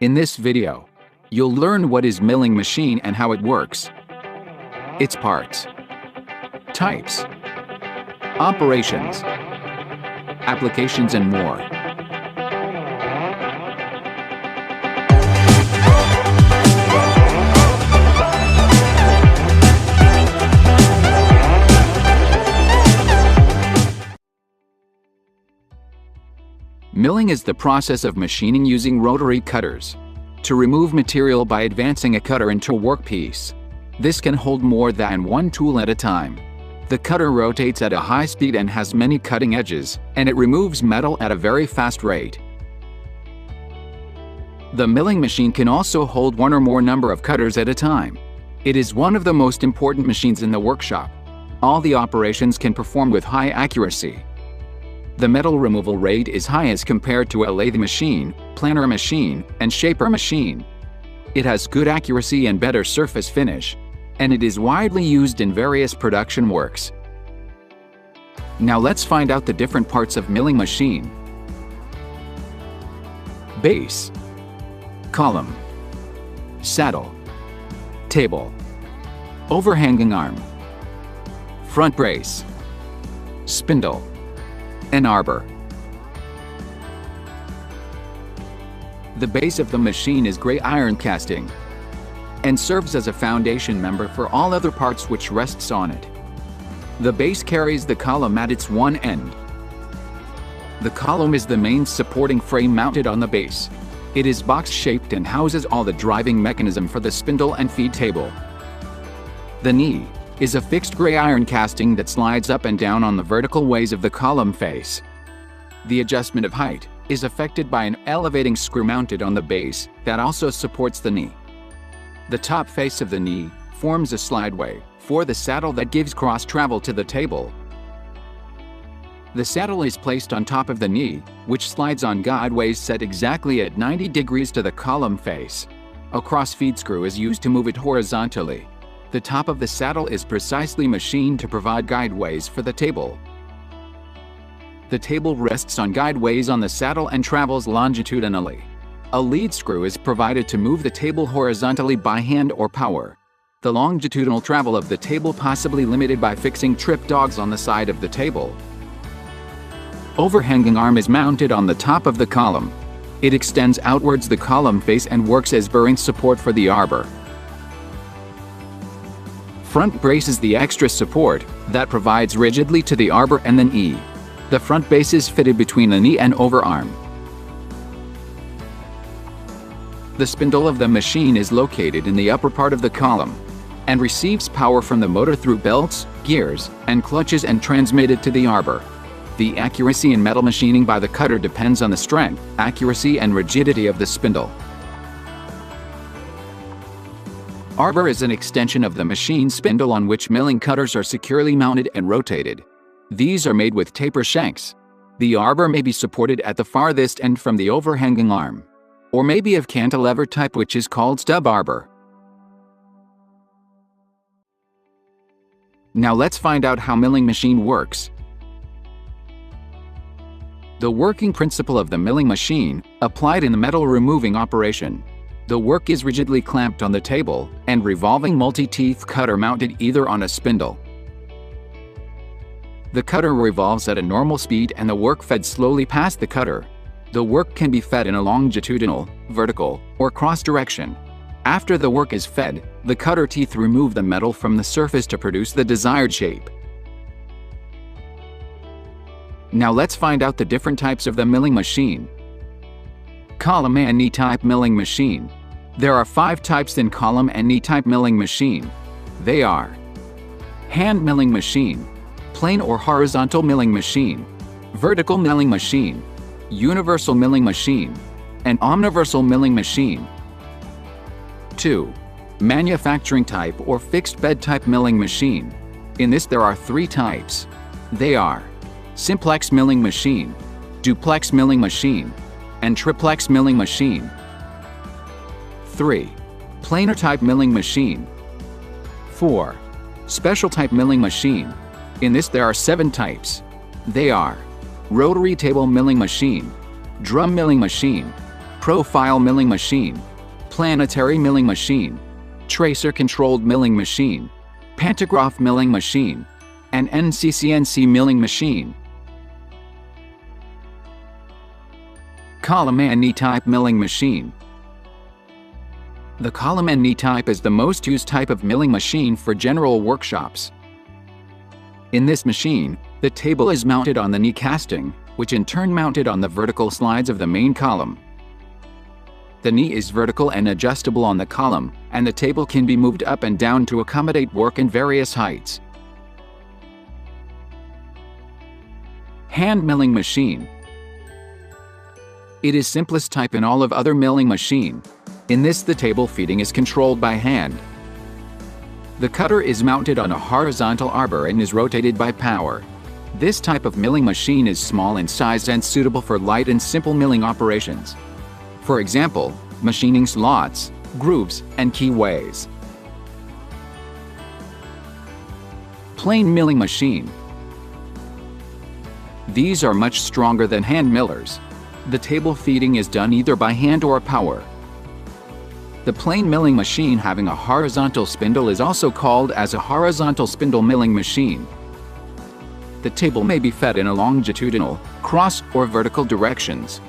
In this video, you'll learn what is milling machine and how it works, its parts, types, operations, applications, and more. Milling is the process of machining using rotary cutters to remove material by advancing a cutter into a workpiece. This can hold more than one tool at a time. The cutter rotates at a high speed and has many cutting edges, and it removes metal at a very fast rate. The milling machine can also hold one or more number of cutters at a time. It is one of the most important machines in the workshop. All the operations can perform with high accuracy. The metal removal rate is high as compared to a lathe machine, planer machine, and shaper machine. It has good accuracy and better surface finish, and it is widely used in various production works. Now let's find out the different parts of milling machine. Base, column, saddle, table, overhanging arm, front brace, spindle, and arbor. The base of the machine is gray iron casting and serves as a foundation member for all other parts which rests on it. The base carries the column at its one end. The column is the main supporting frame mounted on the base. It is box-shaped and houses all the driving mechanism for the spindle and feed table. The knee is a fixed gray iron casting that slides up and down on the vertical ways of the column face. The adjustment of height is affected by an elevating screw mounted on the base that also supports the knee. The top face of the knee forms a slideway for the saddle that gives cross travel to the table. The saddle is placed on top of the knee, which slides on guideways set exactly at 90 degrees to the column face. A cross feed screw is used to move it horizontally. The top of the saddle is precisely machined to provide guideways for the table. The table rests on guideways on the saddle and travels longitudinally. A lead screw is provided to move the table horizontally by hand or power. The longitudinal travel of the table possibly limited by fixing trip dogs on the side of the table. Overhanging arm is mounted on the top of the column. It extends outwards the column face and works as bearing support for the arbor. Front brace is the extra support that provides rigidly to the arbor and the knee. The front base is fitted between the knee and overarm. The spindle of the machine is located in the upper part of the column and receives power from the motor through belts, gears, and clutches and transmitted to the arbor. The accuracy in metal machining by the cutter depends on the strength, accuracy, and rigidity of the spindle. Arbor is an extension of the machine spindle on which milling cutters are securely mounted and rotated. These are made with taper shanks. The arbor may be supported at the farthest end from the overhanging arm, or may be of cantilever type, which is called stub arbor. Now let's find out how milling machine works. The working principle of the milling machine applied in the metal removing operation. The work is rigidly clamped on the table and revolving multi-teeth cutter mounted either on a spindle. The cutter revolves at a normal speed and the work fed slowly past the cutter. The work can be fed in a longitudinal, vertical, or cross direction. After the work is fed, the cutter teeth remove the metal from the surface to produce the desired shape. Now let's find out the different types of the milling machine. Column and knee type milling machine. There are 5 types in column and knee type milling machine. They are hand milling machine, plane or horizontal milling machine, vertical milling machine, universal milling machine, and omniversal milling machine. 2. Manufacturing type or fixed bed type milling machine. In this there are 3 types. They are simplex milling machine, duplex milling machine, and triplex milling machine. 3. Planer type milling machine. 4. Special type milling machine. In this there are 7 types. They are rotary table milling machine, drum milling machine, profile milling machine, planetary milling machine, tracer-controlled milling machine, pantograph milling machine, and NCCNC milling machine. Column and knee type milling machine. The column and knee type is the most used type of milling machine for general workshops. In this machine, the table is mounted on the knee casting, which in turn mounted on the vertical slides of the main column. The knee is vertical and adjustable on the column, and the table can be moved up and down to accommodate work in various heights. Hand milling machine. It is simplest type in all of other milling machine. In this, the table feeding is controlled by hand. The cutter is mounted on a horizontal arbor and is rotated by power. This type of milling machine is small in size and suitable for light and simple milling operations. For example, machining slots, grooves, and keyways. Plane milling machine. These are much stronger than hand millers. The table feeding is done either by hand or power. The plane milling machine having a horizontal spindle is also called as a horizontal spindle milling machine. The table may be fed in a longitudinal, cross, or vertical directions.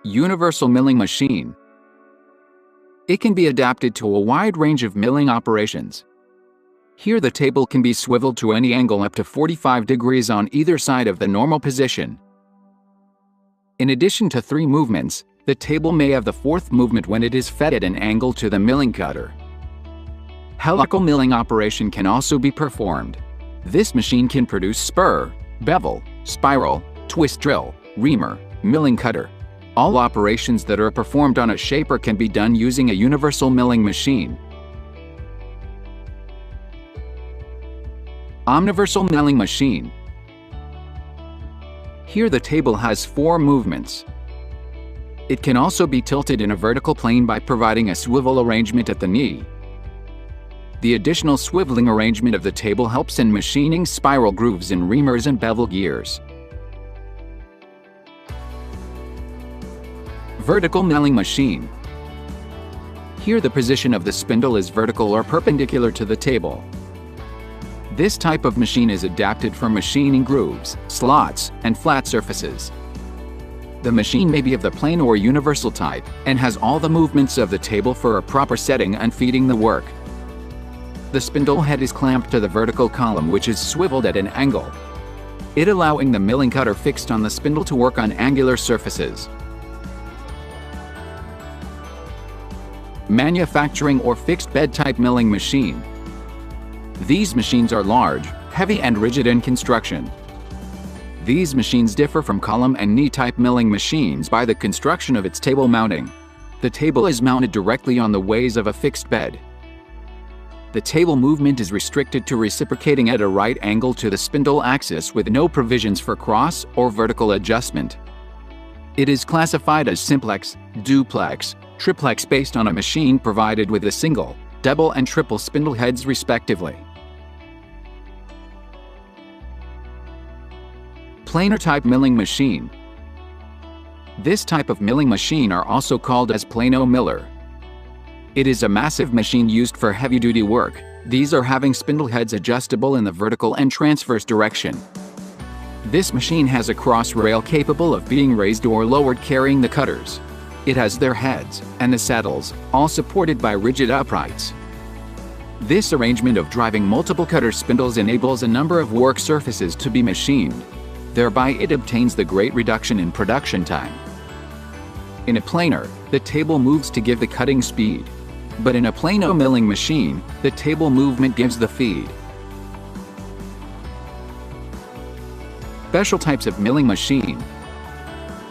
Universal milling machine. It can be adapted to a wide range of milling operations. Here the table can be swiveled to any angle up to 45 degrees on either side of the normal position. In addition to 3 movements, the table may have the 4th movement when it is fed at an angle to the milling cutter. Helical milling operation can also be performed. This machine can produce spur, bevel, spiral, twist drill, reamer, milling cutter. All operations that are performed on a shaper can be done using a universal milling machine. Omniversal milling machine. Here the table has 4 movements. It can also be tilted in a vertical plane by providing a swivel arrangement at the knee. The additional swiveling arrangement of the table helps in machining spiral grooves in reamers and bevel gears. Vertical milling machine. Here the position of the spindle is vertical or perpendicular to the table. This type of machine is adapted for machining grooves, slots, and flat surfaces. The machine may be of the plane or universal type, and has all the movements of the table for a proper setting and feeding the work. The spindle head is clamped to the vertical column, which is swiveled at an angle, it allowing the milling cutter fixed on the spindle to work on angular surfaces. Manufacturing or fixed bed type milling machine. These machines are large, heavy and rigid in construction. These machines differ from column and knee type milling machines by the construction of its table mounting. The table is mounted directly on the ways of a fixed bed. The table movement is restricted to reciprocating at a right angle to the spindle axis with no provisions for cross or vertical adjustment. It is classified as simplex, duplex, triplex based on a machine provided with a single, double and triple spindle heads respectively. Planer type milling machine. This type of milling machine are also called as plano miller. It is a massive machine used for heavy-duty work. These are having spindle heads adjustable in the vertical and transverse direction. This machine has a cross rail capable of being raised or lowered carrying the cutters. It has their heads and the saddles, all supported by rigid uprights. This arrangement of driving multiple cutter spindles enables a number of work surfaces to be machined. Thereby it obtains the great reduction in production time. In a planer, the table moves to give the cutting speed. But in a plano milling machine, the table movement gives the feed. Special types of milling machine.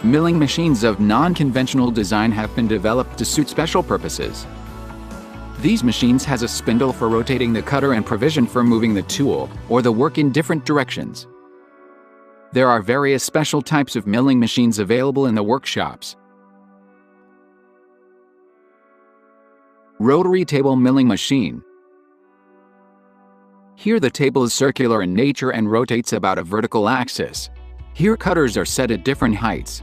Milling machines of non-conventional design have been developed to suit special purposes. These machines has a spindle for rotating the cutter and provision for moving the tool or the work in different directions. There are various special types of milling machines available in the workshops. Rotary table milling machine. Here the table is circular in nature and rotates about a vertical axis. Here cutters are set at different heights,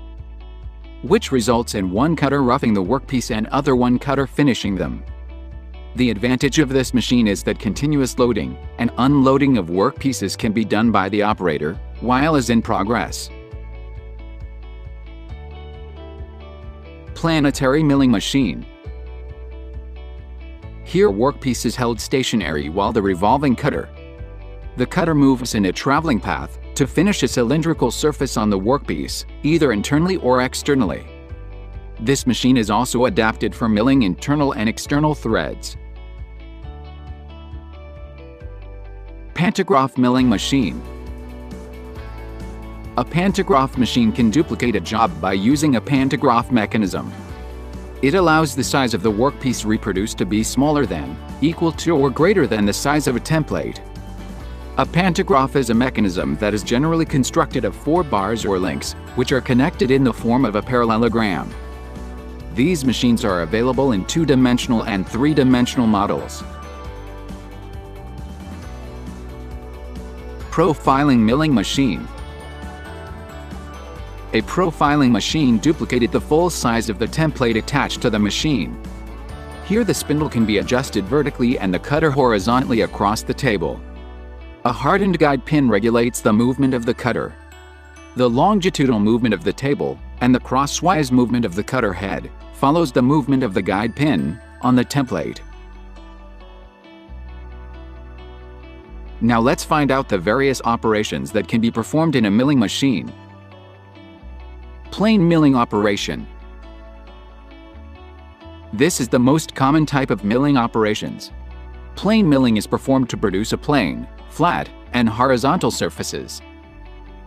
which results in one cutter roughing the workpiece and other one cutter finishing them. The advantage of this machine is that continuous loading and unloading of workpieces can be done by the operator while is in progress. Planetary milling machine. Here workpiece is held stationary while the revolving cutter. The cutter moves in a traveling path to finish a cylindrical surface on the workpiece, either internally or externally. This machine is also adapted for milling internal and external threads. Pantograph milling machine. A pantograph machine can duplicate a job by using a pantograph mechanism. It allows the size of the workpiece reproduced to be smaller than, equal to, or greater than the size of a template. A pantograph is a mechanism that is generally constructed of 4 bars or links, which are connected in the form of a parallelogram. These machines are available in 2-dimensional and 3-dimensional models. Profiling milling machine. A profiling machine duplicated the full size of the template attached to the machine. Here the spindle can be adjusted vertically and the cutter horizontally across the table. A hardened guide pin regulates the movement of the cutter. The longitudinal movement of the table and the crosswise movement of the cutter head follows the movement of the guide pin on the template. Now let's find out the various operations that can be performed in a milling machine. Plane milling operation. This is the most common type of milling operations. Plane milling is performed to produce a plane, flat, and horizontal surfaces.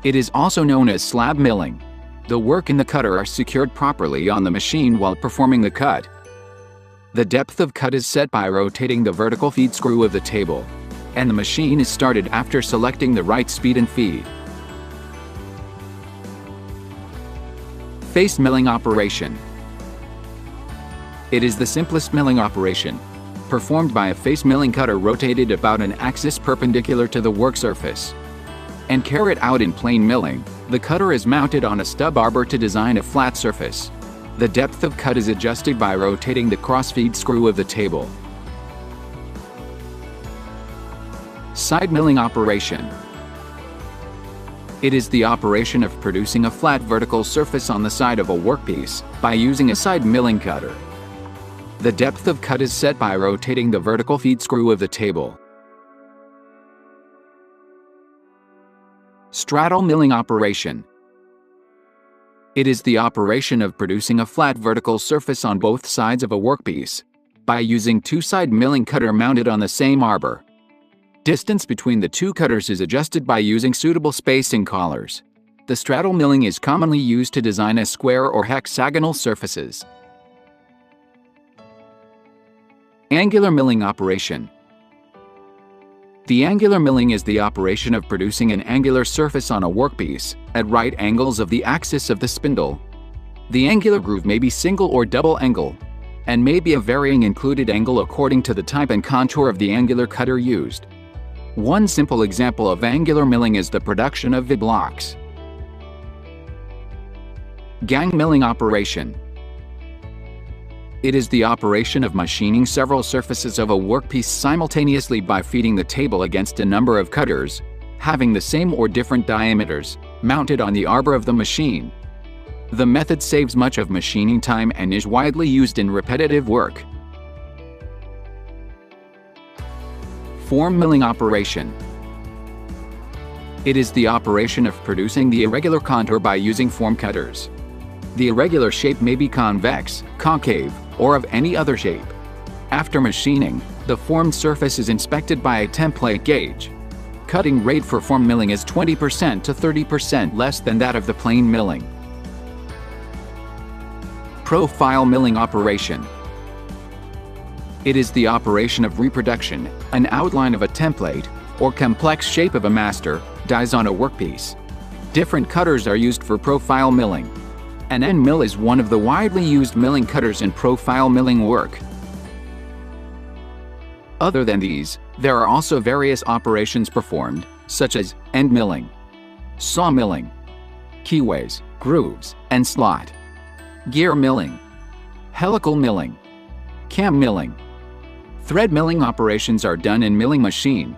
It is also known as slab milling. The work and the cutter are secured properly on the machine while performing the cut. The depth of cut is set by rotating the vertical feed screw of the table, and the machine is started after selecting the right speed and feed. Face milling operation. It is the simplest milling operation, performed by a face milling cutter rotated about an axis perpendicular to the work surface. And carried out in plane milling, the cutter is mounted on a stub arbor to design a flat surface. The depth of cut is adjusted by rotating the cross-feed screw of the table. Side milling operation. It is the operation of producing a flat vertical surface on the side of a workpiece by using a side milling cutter. The depth of cut is set by rotating the vertical feed screw of the table. Straddle milling operation. It is the operation of producing a flat vertical surface on both sides of a workpiece by using 2 side milling cutter mounted on the same arbor. Distance between the 2 cutters is adjusted by using suitable spacing collars. The straddle milling is commonly used to design a square or hexagonal surfaces. Angular milling operation. The angular milling is the operation of producing an angular surface on a workpiece at right angles of the axis of the spindle. The angular groove may be single or double angle, and may be a varying included angle according to the type and contour of the angular cutter used. One simple example of angular milling is the production of V-blocks. Gang milling operation. It is the operation of machining several surfaces of a workpiece simultaneously by feeding the table against a number of cutters, having the same or different diameters, mounted on the arbor of the machine. The method saves much of machining time and is widely used in repetitive work. Form milling operation. It is the operation of producing the irregular contour by using form cutters. The irregular shape may be convex, concave, or of any other shape. After machining, the formed surface is inspected by a template gauge. Cutting rate for form milling is 20% to 30% less than that of the plane milling. Profile milling operation. It is the operation of reproduction, an outline of a template, or complex shape of a master, dies on a workpiece. Different cutters are used for profile milling. An end mill is one of the widely used milling cutters in profile milling work. Other than these, there are also various operations performed, such as end milling, saw milling, keyways, grooves, and slot. Gear milling. Helical milling. Cam milling. Thread milling operations are done in milling machine.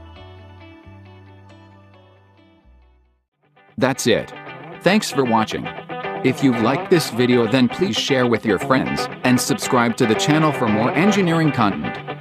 That's it. Thanks for watching. If you've liked this video, then please share with your friends and subscribe to the channel for more engineering content.